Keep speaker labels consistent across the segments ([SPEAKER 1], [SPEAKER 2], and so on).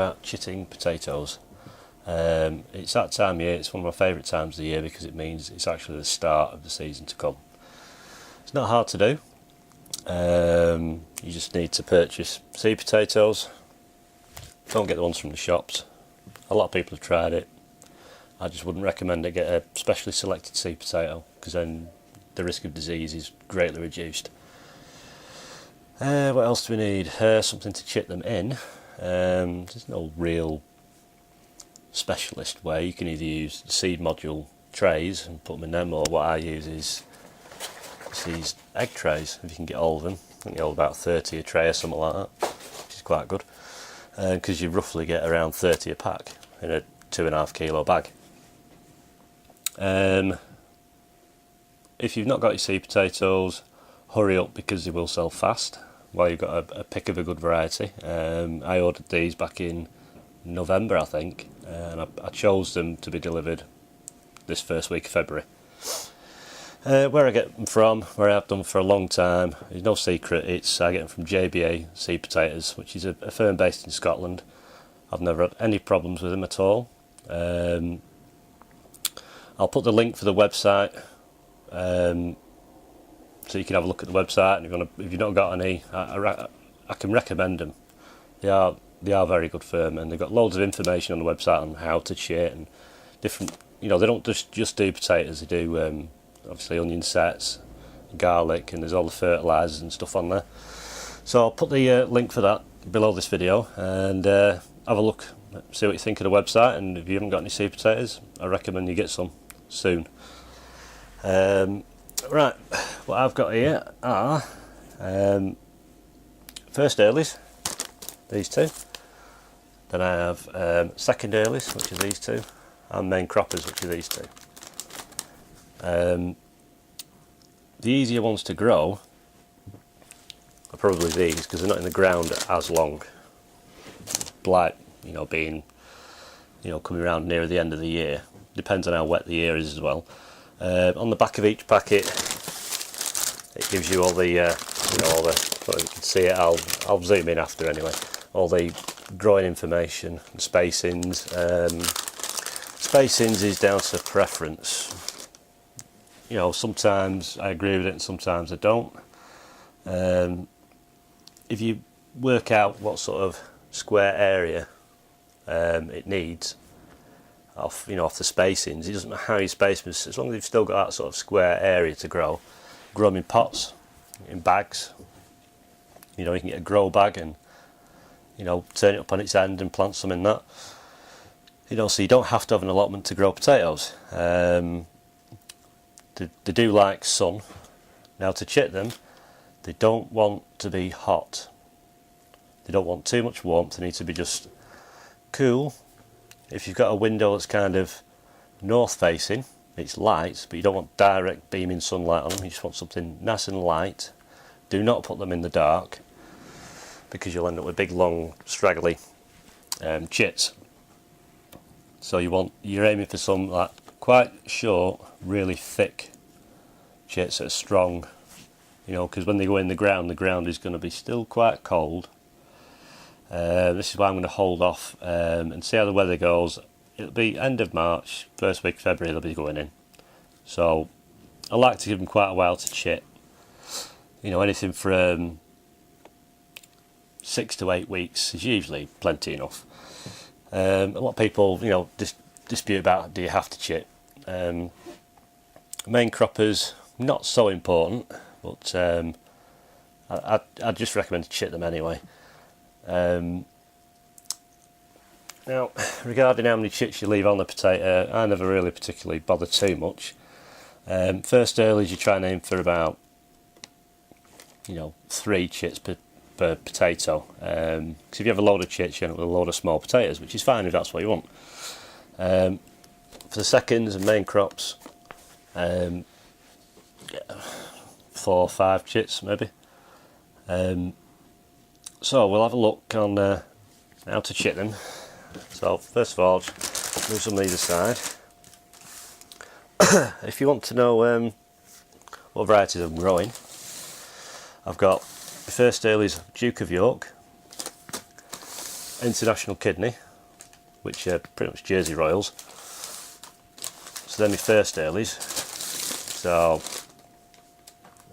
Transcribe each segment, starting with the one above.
[SPEAKER 1] about chitting potatoes. It's that time of year, it's one of my favourite times of the year because it means it's actually the start of the season to come. It's not hard to do. You just need to purchase seed potatoes. Don't get the ones from the shops. A lot of people have tried it. I just wouldn't recommend it. Get a specially selected seed potato because then the risk of disease is greatly reduced. What else do we need? Something to chit them in. There's no real specialist way. You can either use seed module trays and put them in them, or what I use is these egg trays. If you can get all of them, I think you're about 30 a tray or something like that, which is quite good because you roughly get around 30 a pack in a 2.5 kilo bag. If you've not got your seed potatoes, hurry up because they will sell fast while you've got a pick of a good variety. I ordered these back in November, I think, and I chose them to be delivered this first week of February. Where I get them from, where I have done for a long time, is no secret. I get them from JBA Seed Potatoes, which is a firm based in Scotland. I've never had any problems with them at all. I'll put the link for the website, so you can have a look at the website. And if you've not got any, I can recommend them. They are very good firm, and they've got loads of information on the website on how to chit and different. They don't just do potatoes. They do obviously onion sets, garlic, and there's all the fertilisers and stuff on there. So I'll put the link for that below this video, and have a look, see what you think of the website. And if you haven't got any seed potatoes, I recommend you get some soon. Right, what I've got here are first earlies, these two. Then I have second earlies, which are these two, and main croppers, which are these two. The easier ones to grow are probably these because they're not in the ground as long. Blight, being, coming around near the end of the year. Depends on how wet the year is as well. On the back of each packet, it gives you all the, all the. Well, you can see it. I'll zoom in after anyway. All the growing information and spacings. Spacings is down to preference. Sometimes I agree with it and sometimes I don't. If you work out what sort of square area it needs off the spacings, it doesn't matter how you space them, as long as you've still got that sort of square area to grow them in pots, in bags. You can get a grow bag and turn it up on its end and plant some in that. So you don't have to have an allotment to grow potatoes. They do like sun. Now to chit them, they don't want to be hot. They don't want too much warmth. They need to be just cool. If you've got a window that's kind of north facing, it's light, but you don't want direct beaming sunlight on them. You just want something nice and light. Do not put them in the dark because you'll end up with big, long, straggly chits. So you're aiming for some like quite short, really thick chits that are strong, because when they go in the ground is going to be still quite cold. This is why I'm going to hold off and see how the weather goes. It'll be end of March, first week of February they'll be going in. So I like to give them quite a while to chit. Anything from 6 to 8 weeks is usually plenty enough. A lot of people, dispute about do you have to chit. Main croppers, not so important, but I'd just recommend to chit them anyway. Now, regarding how many chits you leave on the potato, I never really particularly bother too much. First earlies, you try and aim for about 3 chits per potato. Because if you have a load of chits, you end up with a load of small potatoes, which is fine if that's what you want. For the seconds and main crops, 4 or 5 chits maybe. So we'll have a look on how to chit them. So first of all, just move some of these aside. If you want to know what varieties I'm growing, I've got the first earlies Duke of York, International Kidney, which are pretty much Jersey Royals. So they're my first earlies. So,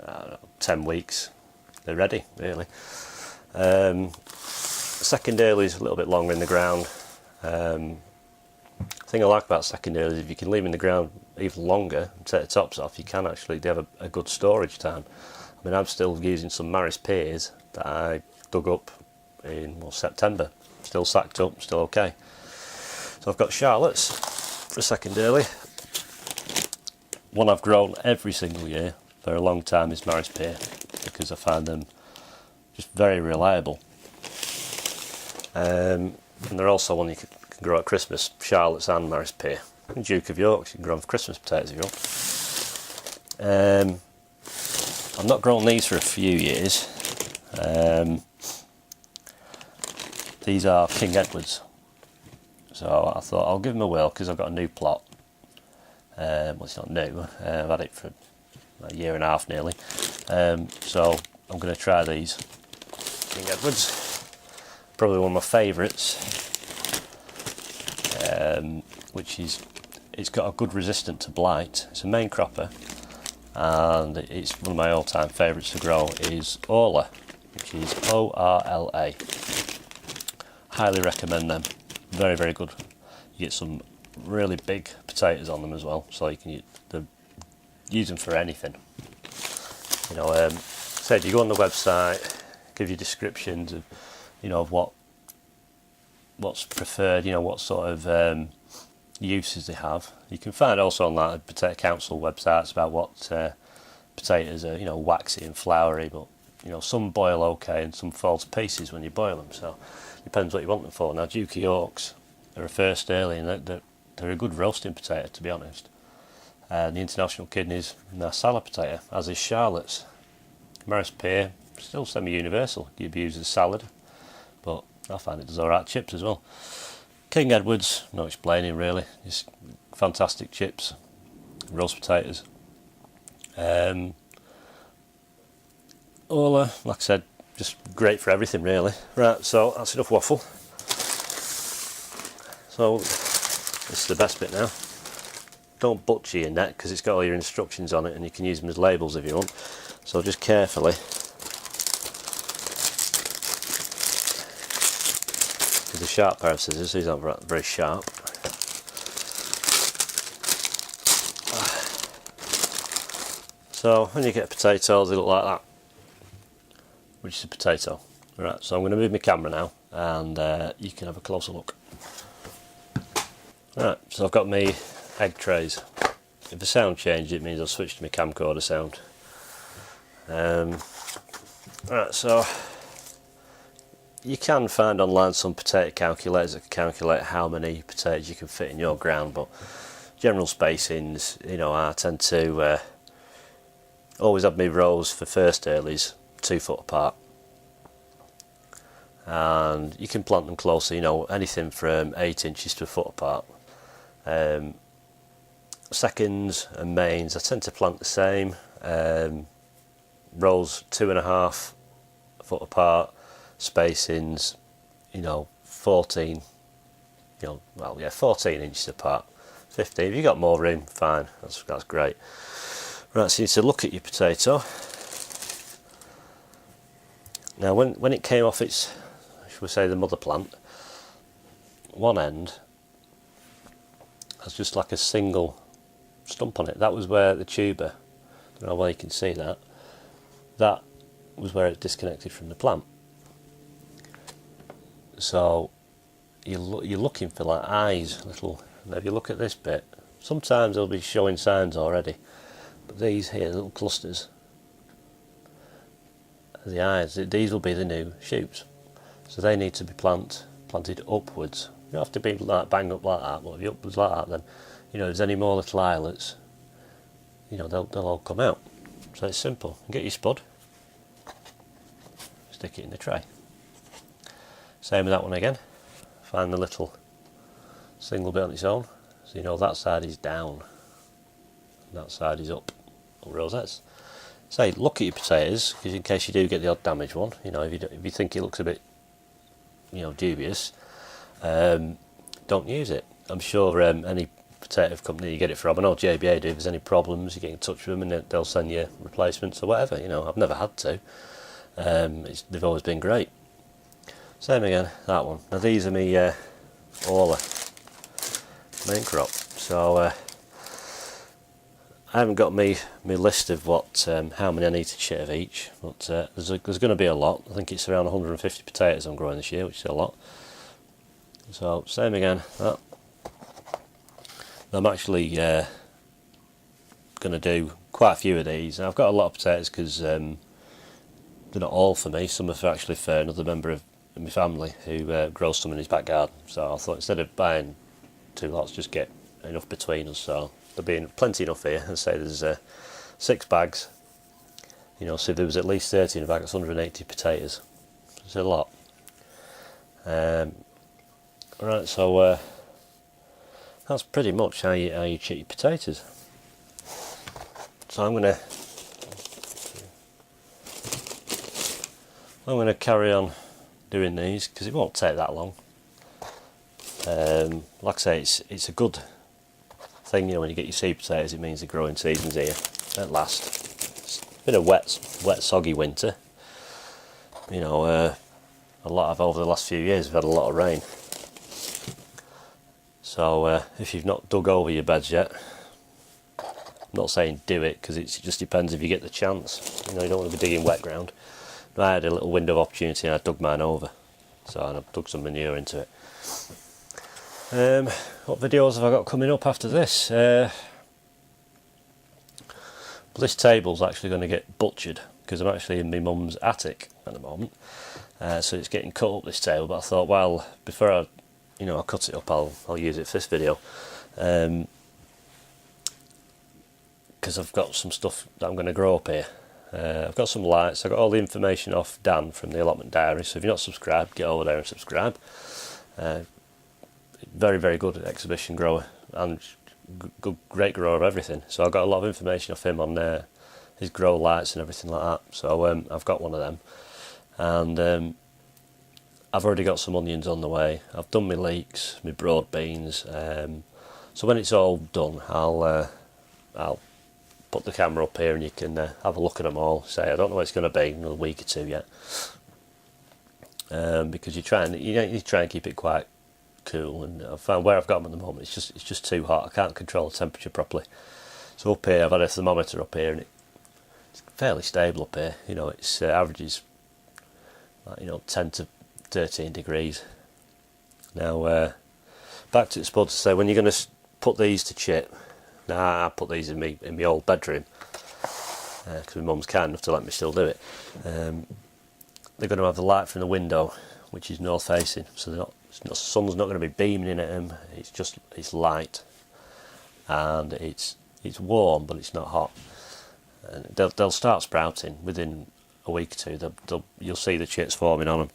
[SPEAKER 1] I don't know, 10 weeks, they're ready, really. Second early is a little bit longer in the ground. The thing I like about second early is if you can leave them in the ground even longer and take the tops off, you can actually, they have a good storage time. I mean, I'm still using some Maris pears that I dug up in September, still sacked up, still okay. So I've got Charlottes for a second early. One I've grown every single year for a long time is Maris pear, because I find them just very reliable. And they're also one you can grow at Christmas, Charlottes and Maris pear. And Duke of York, you can grow them for Christmas potatoes if you want. I've not grown these for a few years. These are King Edwards. So I thought I'll give them a whirl because I've got a new plot. Well, it's not new, I've had it for a year and a half nearly. So I'm going to try these King Edwards. Probably one of my favourites, which is, it's got a good resistance to blight. It's a main cropper, and it's one of my all-time favourites to grow is Orla, which is O-R-L-A. Highly recommend them. Very, very good. You get some really big potatoes on them as well, so you can use them for anything. You know, say you go on the website, give you descriptions of, you know, of what's preferred, you know, what sort of uses they have. You can find also on that Potato Council websites about what potatoes are, you know, waxy and floury, but you know, some boil okay and some fall to pieces when you boil them. So depends what you want them for. Now Duke of Yorks are a first early, and they're a good roasting potato, to be honest. The International Kidneys, they're salad potato, as is Charlotte's. Maris pear, still semi-universal. You'd be used as salad, but I find it does alright chips as well. King Edwards, no explaining really. It's fantastic chips, roast potatoes. Orla, like I said, just great for everything really. Right, so that's enough waffle. So this is the best bit now. Don't butcher your net because it's got all your instructions on it, and you can use them as labels if you want. So just carefully, with a sharp pair of scissors, these aren't very sharp. So when you get potatoes, they look like that, which is a potato. Right, so I'm going to move my camera now, and you can have a closer look. Right, so I've got my egg trays. If the sound changed, it means I've switched to my camcorder sound. Right, so you can find online some potato calculators that can calculate how many potatoes you can fit in your ground, but general spacings, you know, I tend to always have my rows for first earlies 2 foot apart, and you can plant them closer, you know, anything from 8 inches to a foot apart. Seconds and mains I tend to plant the same, rows 2.5 foot apart, spacings, you know, 14, you know, well, yeah, 14 inches apart, 15. If you've got more room, fine, that's great. Right, so you need to look at your potato. Now when it came off its, should we say, the mother plant, one end has just like a single stump on it. That was where the tuber, I don't know whether you can see that, that was where it disconnected from the plant. So you're looking for like eyes, little, now if you look at this bit, sometimes they'll be showing signs already, but these here, little clusters, the eyes, these will be the new shoots. So they need to be planted upwards. You don't have to be like bang up like that, but if you're upwards like that, then, you know, if there's any more little islets, you know, they'll all come out. So it's simple. Get your spud, stick it in the tray. Same with that one again. Find the little single bit on its own, so you know that side is down, and that side is up, rosettes. Say, look at your potatoes, because in case you do get the odd damaged one, you know, if you think it looks a bit dubious, don't use it. I'm sure any potato company you get it from, I know JBA do, if there's any problems you get in touch with them and they'll send you replacements or whatever. I've never had to. They've always been great. Same again, that one. Now these are me all main crop, so I haven't got my list of how many I need to chit of each, but there's going to be a lot. I think it's around 150 potatoes I'm growing this year, which is a lot. So same again, that. I'm actually going to do quite a few of these. Now, I've got a lot of potatoes because they're not all for me. Some are actually for another member of my family who grows some in his back garden. So I thought instead of buying 2 lots, just get enough between us. So there'll be plenty enough here. I'd say there's 6 bags. So if there was at least 30 in a bag, that's 180 potatoes. It's a lot. Right, so that's pretty much how you chit your potatoes. So I'm gonna carry on doing these because it won't take that long. Like I say, it's a good thing, when you get your seed potatoes, it means the growing season's here at last. It's been a wet soggy winter. A lot of over the last few years we've had a lot of rain. So if you've not dug over your beds yet, I'm not saying do it because it just depends if you get the chance. You don't want to be digging wet ground. I had a little window of opportunity and I dug mine over. So I've dug some manure into it. What videos have I got coming up after this? This table's actually going to get butchered because I'm actually in my mum's attic at the moment. So it's getting cut up, this table, but I thought, well, before I cut it up, I'll use it for this video. Because I've got some stuff that I'm going to grow up here. I've got some lights. I've got all the information off Dan from the allotment diary, so if you're not subscribed, get over there and subscribe. Very, very good exhibition grower and great grower of everything. So I've got a lot of information off him on his grow lights and everything like that. So I've got one of them, and I've already got some onions on the way. I've done my leeks, my broad beans. So when it's all done, I'll put the camera up here and you can have a look at them all. Say, I don't know what it's going to be in another week or 2 yet, because you try and keep it quite cool. And I've found where I've got them at the moment, it's just too hot. I can't control the temperature properly. So up here, I've had a thermometer up here, and it's fairly stable up here. It's averages 10 to 13 degrees. Now back to the spud to say, when you're going to put these to chit. Now I put these in my old bedroom because my mum's kind enough to let me still do it. They're going to have the light from the window, which is north facing, so the sun's not going to be beaming in at them. It's light, and it's warm, but it's not hot. And they'll start sprouting within a week or 2. You'll see the chits forming on them.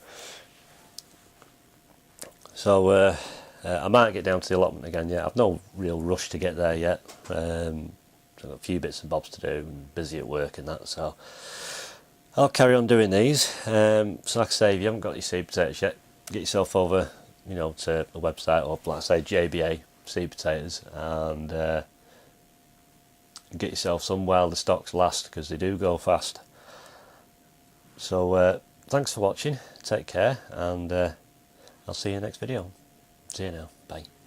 [SPEAKER 1] So I might get down to the allotment again yet. I've no real rush to get there yet. I've got a few bits and bobs to do and busy at work and that, so I'll carry on doing these. So like I say, if you haven't got your seed potatoes yet, get yourself over to the website, or like I say, JBA Seed Potatoes, and get yourself some while the stocks last, because they do go fast. So thanks for watching, take care, and I'll see you in the next video. See you now, bye.